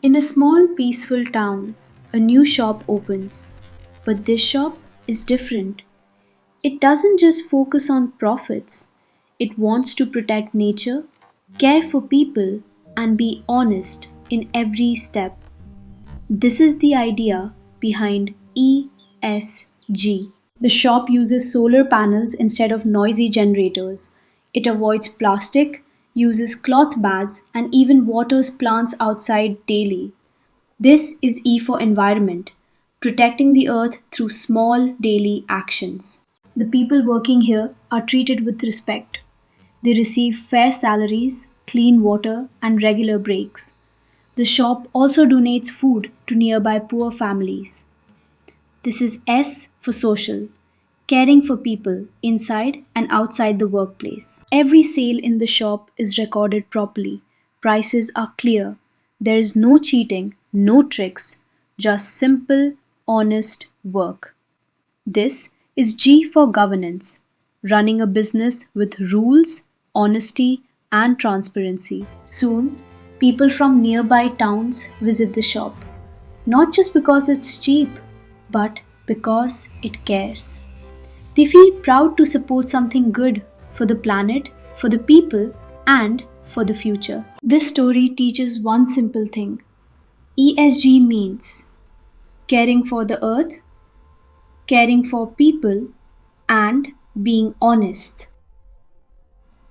In a small, peaceful town, a new shop opens. But this shop is different. It doesn't just focus on profits, it wants to protect nature, care for people, and be honest in every step. This is the idea behind ESG. The shop uses solar panels instead of noisy generators. It avoids plastic, uses cloth bags, and even waters plants outside daily. This is E for environment, protecting the earth through small daily actions. The people working here are treated with respect. They receive fair salaries, clean water, and regular breaks. The shop also donates food to nearby poor families. This is S for social, caring for people inside and outside the workplace. Every sale in the shop is recorded properly. Prices are clear. There is no cheating, no tricks, just simple, honest work. This is G for governance, running a business with rules, honesty, and transparency. Soon, people from nearby towns visit the shop, not just because it's cheap, but because it cares. They feel proud to support something good for the planet, for the people, and for the future. This story teaches one simple thing: ESG means caring for the earth, caring for people, and being honest.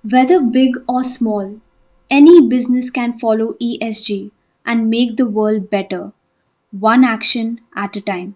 Whether big or small, any business can follow ESG and make the world better, one action at a time.